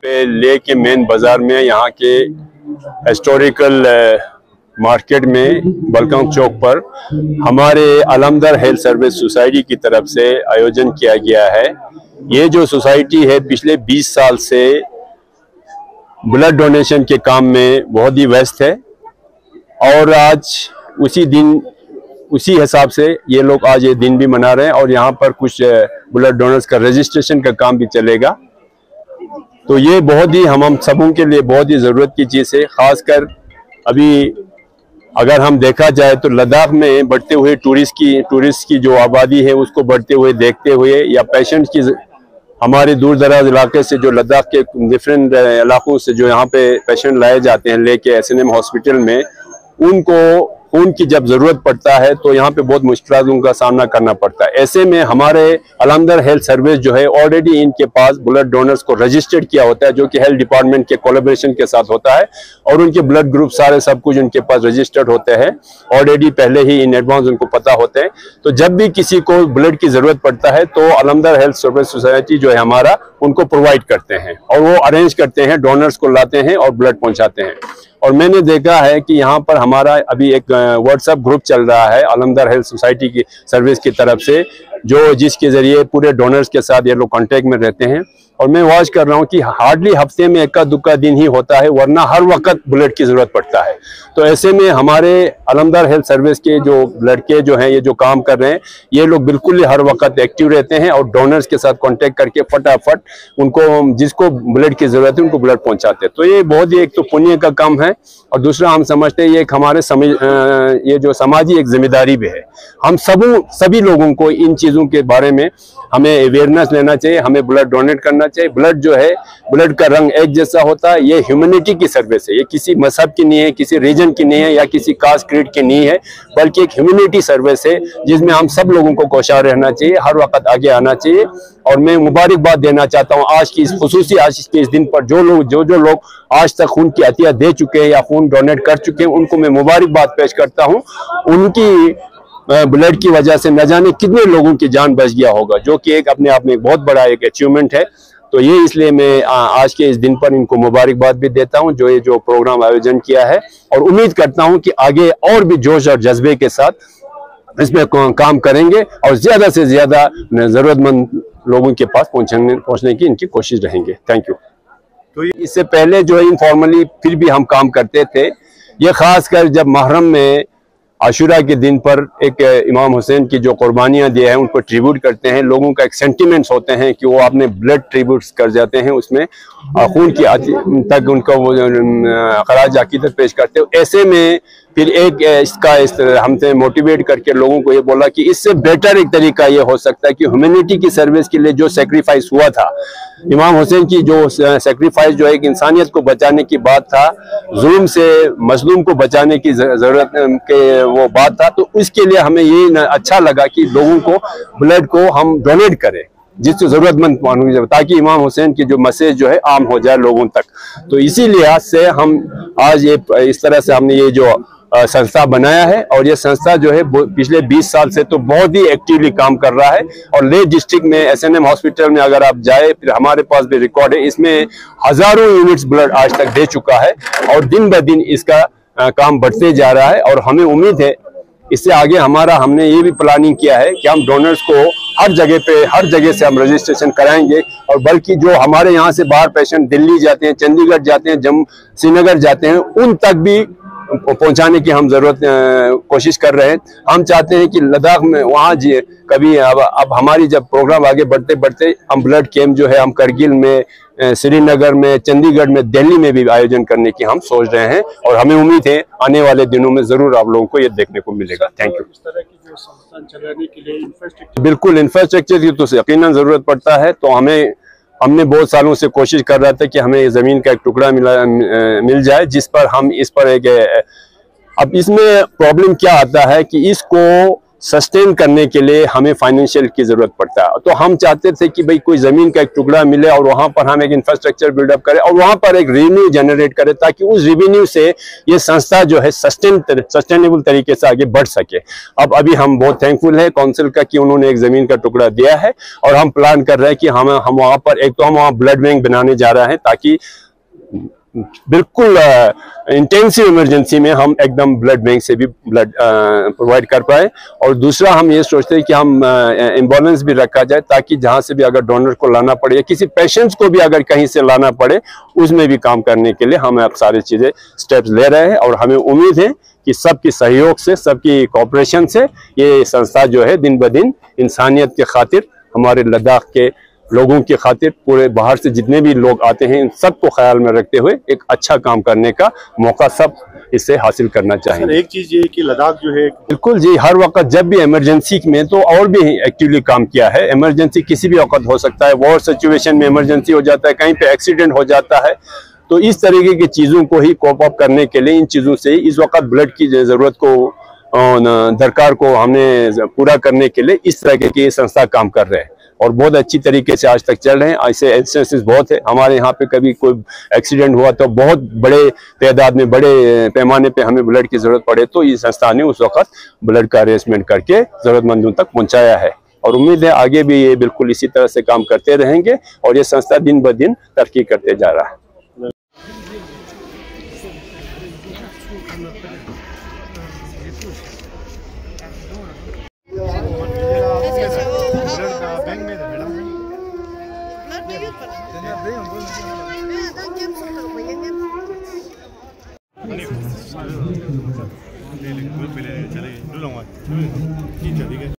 पे ले के मेन बाजार में यहाँ के हिस्टोरिकल मार्केट में बलकाम चौक पर हमारे अलमदर हेल्थ सर्विस सोसाइटी की तरफ से आयोजन किया गया है। ये जो सोसाइटी है पिछले 20 साल से ब्लड डोनेशन के काम में बहुत ही व्यस्त है और आज उसी हिसाब से ये लोग आज ये दिन भी मना रहे हैं और यहाँ पर कुछ ब्लड डोनर्स का रजिस्ट्रेशन का काम भी चलेगा। तो ये बहुत ही हम सबों के लिए बहुत ही ज़रूरत की चीज़ है। खासकर अभी अगर हम देखा जाए तो लद्दाख में बढ़ते हुए टूरिस्ट की जो आबादी है उसको बढ़ते हुए देखते हुए या पेशेंट की हमारे दूर दराज इलाके से जो लद्दाख के डिफरेंट इलाकों से जो यहाँ पे पेशेंट लाए जाते हैं लेके SNM हॉस्पिटल में, उनको खून की जब ज़रूरत पड़ता है तो यहाँ पे बहुत मुश्किलों का सामना करना पड़ता है। ऐसे में हमारे अलमदर हेल्थ सर्विस जो है ऑलरेडी इनके पास ब्लड डोनर्स को रजिस्टर्ड किया होता है, जो कि हेल्थ डिपार्टमेंट के कोलैबोरेशन के साथ होता है और उनके ब्लड ग्रुप सारे सब कुछ उनके पास रजिस्टर्ड होते हैं ऑलरेडी, पहले ही इन एडवांस उनको पता होते हैं। तो जब भी किसी को ब्लड की ज़रूरत पड़ता है तो अलमदर हेल्थ सर्विस सोसाइटी जो है हमारा उनको प्रोवाइड करते हैं और वो अरेंज करते हैं, डोनर्स को लाते हैं और ब्लड पहुँचाते हैं। और मैंने देखा है कि यहाँ पर हमारा अभी एक व्हाट्सएप ग्रुप चल रहा है अलमदर हेल्थ सोसाइटी की सर्विस की तरफ से, जिसके ज़रिए पूरे डोनर्स के साथ ये लोग कांटेक्ट में रहते हैं। और मैं वॉच कर रहा हूँ कि हार्डली हफ्ते में इक्का दुक्का दिन ही होता है, वरना हर वक्त ब्लड की ज़रूरत पड़ता है। तो ऐसे में हमारे अलमदर हेल्थ सर्विस के जो लड़के जो हैं ये जो काम कर रहे हैं ये लोग बिल्कुल ही हर वक्त एक्टिव रहते हैं और डोनर्स के साथ कांटेक्ट करके फटाफट उनको जिसको ब्लड की ज़रूरत है उनको ब्लड पहुंचाते हैं। तो ये बहुत ही एक तो पुण्य का काम है और दूसरा हम समझते हैं ये एक हमारे ये जो समाजी एक जिम्मेदारी भी है। हम सभी लोगों को इन चीज़ों के बारे में हमें अवेयरनेस लेना चाहिए, हमें ब्लड डोनेट करना चाहिए। ब्लड जो है, ब्लड का रंग एक जैसा होता है, ये ह्यूमैनिटी की सर्विस है, ये किसी मजहब की नहीं है, किसी रीजन की नहीं है या किसी कास्ट क्रीड की नहीं है, बल्कि एक ह्यूमैनिटी सर्विस है जिसमें हम सब लोगों को कोशिश रहना चाहिए, हर वक्त आगे आना चाहिए। और मैं मुबारकबाद देना चाहता हूँ आज के इस दिन पर जो लोग आज तक खून की अतिया दे चुके हैं या खून डोनेट कर चुके हैं उनको मैं मुबारकबाद पेश करता हूँ। उनकी ब्लड की वजह से न जाने कितने लोगों की जान बच गया होगा, जो कि एक अपने आप में बहुत बड़ा एक अचीवमेंट है। तो ये इसलिए मैं आज के इस दिन पर इनको मुबारकबाद भी देता हूं जो प्रोग्राम आयोजन किया है, और उम्मीद करता हूं कि आगे और भी जोश और जज्बे के साथ इसमें काम करेंगे और ज्यादा से ज्यादा जरूरतमंद लोगों के पास पहुंचने की इनकी कोशिश रहेंगे। Thank you. तो इससे पहले जो है इनफॉर्मली फिर भी हम काम करते थे, ये खासकर जब मुहर्रम में आशुरा के दिन पर एक इमाम हुसैन की जो कुर्बानियाँ दिए हैं उनको ट्रिब्यूट करते हैं, लोगों का एक सेंटिमेंट्स होते हैं कि वो अपने ब्लड ट्रिब्यूट्स कर जाते हैं, उसमें खून की तक उनका वो खराज अकीदत पेश करते हैं। ऐसे में फिर हमसे मोटिवेट करके लोगों को ये बोला कि इससे बेटर एक तरीका ये हो सकता है कि ह्यूमैनिटी की सर्विस के लिए जो सेक्रीफाइस हुआ था, इमाम हुसैन की जो सेक्रीफाइस जो एक इंसानियत को बचाने की बात था, जुल्म से मजलूम को बचाने की जरूरत के वो बात था, तो उसके लिए हमें ये अच्छा लगा कि लोगों को ब्लड को हम डोनेट करें जिससे जरूरतमंद मानूंगी, ताकि इमाम हुसैन की जो मैसेज जो है आम हो जाए लोगों तक। तो इसी लिहाज से हम आज ये इस तरह से हमने ये जो संस्था बनाया है, और ये संस्था जो है पिछले 20 साल से तो बहुत ही एक्टिवली काम कर रहा है। और लेह डिस्ट्रिक्ट में SNM हॉस्पिटल में अगर आप जाए, फिर हमारे पास भी रिकॉर्ड है, इसमें हजारों यूनिट्स ब्लड आज तक दे चुका है और दिन ब दिन इसका काम बढ़ते जा रहा है। और हमें उम्मीद है इससे आगे हमने ये भी प्लानिंग किया है कि हम डोनर्स को हर जगह से हम रजिस्ट्रेशन कराएंगे, और बल्कि जो हमारे यहाँ से बाहर पेशेंट दिल्ली जाते हैं, चंडीगढ़ जाते हैं, श्रीनगर जाते हैं, उन तक भी पहुंचाने की हम कोशिश कर रहे हैं। हम चाहते हैं कि लद्दाख में वहाँ कभी अब हमारी जब प्रोग्राम आगे बढ़ते बढ़ते हम ब्लड कैंप जो है हम करगिल में, श्रीनगर में, चंडीगढ़ में, दिल्ली में भी आयोजन करने की हम सोच रहे हैं, और हमें उम्मीद है आने वाले दिनों में जरूर आप लोगों को ये देखने को मिलेगा। Thank you. इस तरह की जो संस्थान चलाने के लिए बिल्कुल इंफ्रास्ट्रक्चर की तो यकीनन जरूरत पड़ता है। तो हमने बहुत सालों से कोशिश कर रहा था कि हमें जमीन का एक टुकड़ा मिल जाए जिस पर हम इस पर अब इसमें प्रॉब्लम क्या आता है कि इसको सस्टेन करने के लिए हमें फाइनेंशियल की जरूरत पड़ता है। तो हम चाहते थे कि भाई कोई जमीन का एक टुकड़ा मिले और वहां पर हम एक इंफ्रास्ट्रक्चर बिल्डअप करें और वहां पर एक रेवेन्यू जनरेट करें, ताकि उस रेवेन्यू से ये संस्था जो है सस्टेनेबल तरीके से आगे बढ़ सके। अब अभी हम बहुत थैंकफुल है काउंसिल का कि उन्होंने एक जमीन का टुकड़ा दिया है और हम प्लान कर रहे हैं कि हम वहां पर एक तो हम वहां ब्लड बैंक बनाने जा रहे हैं, ताकि बिल्कुल इंटेंसिव इमरजेंसी में हम एकदम ब्लड बैंक से भी ब्लड प्रोवाइड कर पाए। और दूसरा हम ये सोचते हैं कि हम एम्बुलेंस भी रखा जाए, ताकि जहां से भी अगर डोनर को लाना पड़े या किसी पेशेंट्स को भी अगर कहीं से लाना पड़े उसमें भी काम करने के लिए हम अब सारी चीजें स्टेप्स ले रहे हैं। और हमें उम्मीद है कि सबकी सहयोग से, सबकी कोऑपरेशन से ये संस्था जो है दिन ब दिन इंसानियत के खातिर, हमारे लद्दाख के लोगों की खातिर, पूरे बाहर से जितने भी लोग आते हैं इन सबको ख्याल में रखते हुए एक अच्छा काम करने का मौका सब इससे हासिल करना चाहेंगे। एक चीज ये कि लद्दाख जो है, बिल्कुल जी, हर वक्त जब भी इमरजेंसी में तो और भी एक्टिवली काम किया है। इमरजेंसी किसी भी वक्त हो सकता है, वॉर सिचुएशन में इमरजेंसी हो जाता है, कहीं पे एक्सीडेंट हो जाता है, तो इस तरीके की चीजों को ही कोप अप करने के लिए, इन चीजों से इस वक्त ब्लड की जरूरत को, दरकार को हमने पूरा करने के लिए इस तरह की संस्था काम कर रहे हैं और बहुत अच्छी तरीके से आज तक चल रहे हैं। ऐसे इंस्टेंसेस बहुत है हमारे यहाँ पे, कभी कोई एक्सीडेंट हुआ तो बहुत बड़े तादाद में, बड़े पैमाने पे हमें ब्लड की जरूरत पड़े तो इस संस्था ने उस वक्त ब्लड का अरेंजमेंट करके जरूरतमंदों तक पहुंचाया है। और उम्मीद है आगे भी ये बिल्कुल इसी तरह से काम करते रहेंगे और ये संस्था दिन ब दिन तरक्की करते जा रहा है। चले